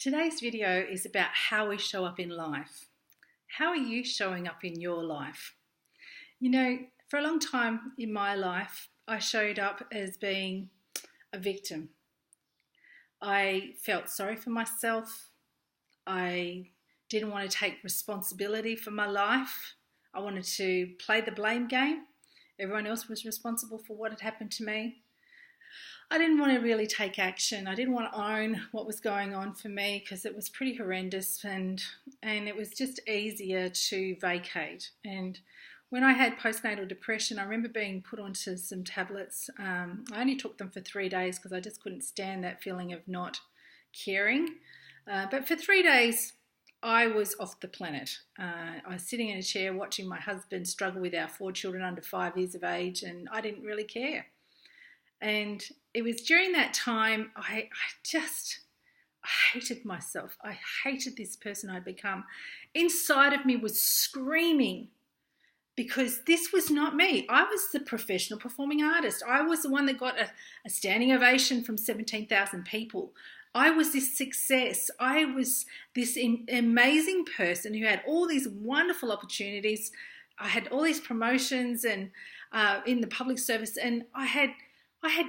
Today's video is about how we show up in life. How are you showing up in your life? You know, for a long time in my life, I showed up as being a victim. I felt sorry for myself. I didn't want to take responsibility for my life. I wanted to play the blame game. Everyone else was responsible for what had happened to me. I didn't want to really take action. I didn't want to own what was going on for me because it was pretty horrendous and it was just easier to vacate. And when I had postnatal depression, I remember being put onto some tablets. I only took them for 3 days because I just couldn't stand that feeling of not caring. But for 3 days, I was off the planet. I was sitting in a chair watching my husband struggle with our 4 children under 5 years of age, and I didn't really care. And it was during that time I hated myself. I hated this person I'd become. Inside of me was screaming because this was not me. I was the professional performing artist. I was the one that got a standing ovation from 17,000 people. I was this success. I was this amazing person who had all these wonderful opportunities. I had all these promotions and in the public service, and I had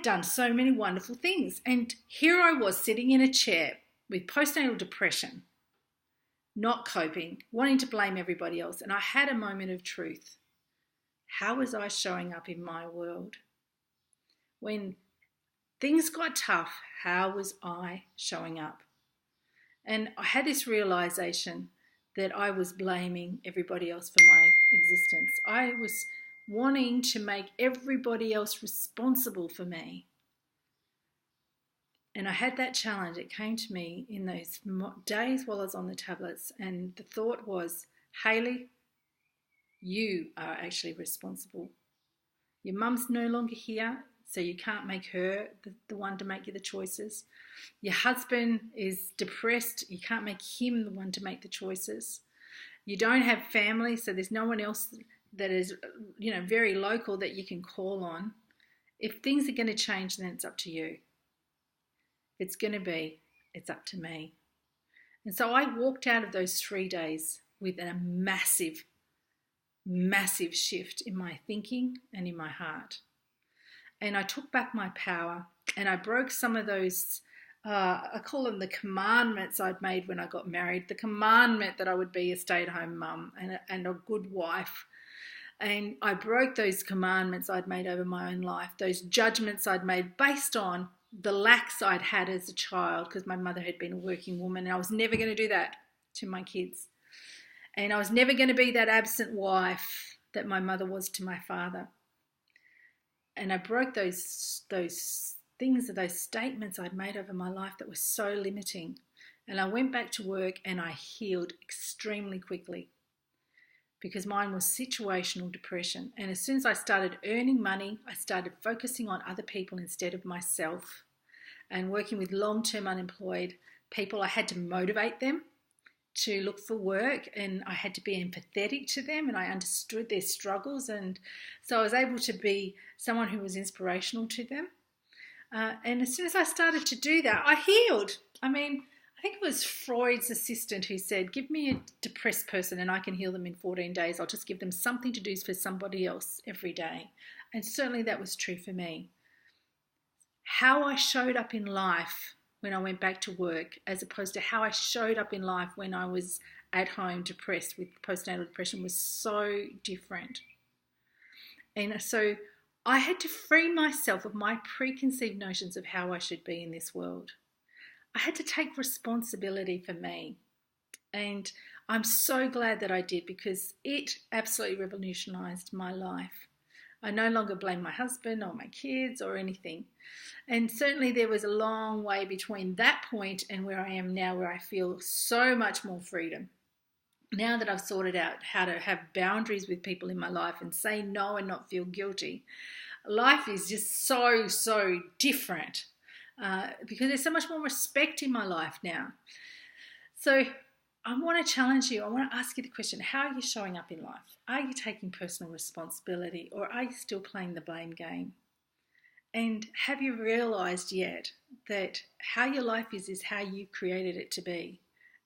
done so many wonderful things. And here I was sitting in a chair with postnatal depression, not coping, wanting to blame everybody else. And I had a moment of truth. How was I showing up in my world? When things got tough, how was I showing up? And I had this realization that I was blaming everybody else for my existence. I was wanting to make everybody else responsible for me. And I had that challenge. It came to me in those days while I was on the tablets, and the thought was, Hayley, you are actually responsible. Your mum's no longer here, so you can't make her the one to make you the choices. Your husband is depressed. You can't make him the one to make the choices. You don't have family, so there's no one else that is, very local that you can call on. If things are going to change, then it's up to you. It's it's up to me. And so I walked out of those 3 days with a massive, massive shift in my thinking and in my heart. And I took back my power and I broke some of those, I call them the commandments I'd made when I got married, the commandment that I would be a stay-at-home mum and a good wife. And I broke those commandments I'd made over my own life, those judgments I'd made based on the lacks I'd had as a child because my mother had been a working woman, and I was never going to do that to my kids. And I was never going to be that absent wife that my mother was to my father. And I broke those things, those statements I'd made over my life that were so limiting. And I went back to work and I healed extremely quickly, because mine was situational depression. And as soon as I started earning money, I started focusing on other people instead of myself and working with long-term unemployed people. I had to motivate them to look for work, and I had to be empathetic to them, and I understood their struggles. And so I was able to be someone who was inspirational to them. And as soon as I started to do that, I healed. I think it was Freud's assistant who said, give me a depressed person and I can heal them in 14 days. I'll just give them something to do for somebody else every day. And certainly that was true for me. How I showed up in life when I went back to work, as opposed to how I showed up in life when I was at home depressed with postnatal depression, was so different. And so I had to free myself of my preconceived notions of how I should be in this world. I had to take responsibility for me. And I'm so glad that I did, because it absolutely revolutionized my life. I no longer blame my husband or my kids or anything. And certainly there was a long way between that point and where I am now, where I feel so much more freedom. Now that I've sorted out how to have boundaries with people in my life and say no and not feel guilty, life is just so different. Because there's so much more respect in my life now. So I want to challenge you. I want to ask you the question, how are you showing up in life? Are you taking personal responsibility, or are you still playing the blame game? And have you realised yet that how your life is how you created it to be?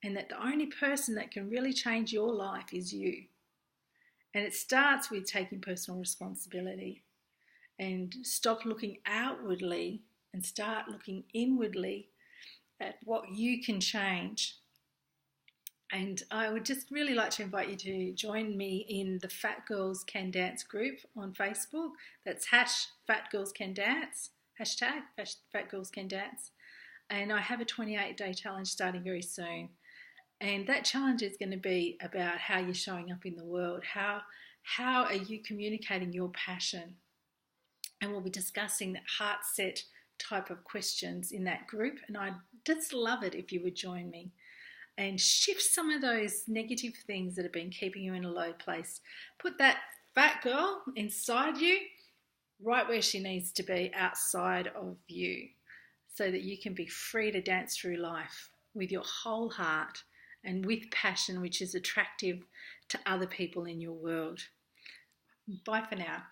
And that the only person that can really change your life is you. And it starts with taking personal responsibility and stop looking outwardly and start looking inwardly at what you can change. And I would just really like to invite you to join me in the Fat Girls Can Dance group on Facebook. That's Fat Girls Can Dance, hashtag Fat Girls Can Dance. And I have a 28-day challenge starting very soon. And that challenge is going to be about how you're showing up in the world. How are you communicating your passion? And we'll be discussing that heart set type of questions in that group. And I'd just love it if you would join me and shift some of those negative things that have been keeping you in a low place. Put that fat girl inside you, right where she needs to be, outside of you, so that you can be free to dance through life with your whole heart and with passion, which is attractive to other people in your world. Bye for now.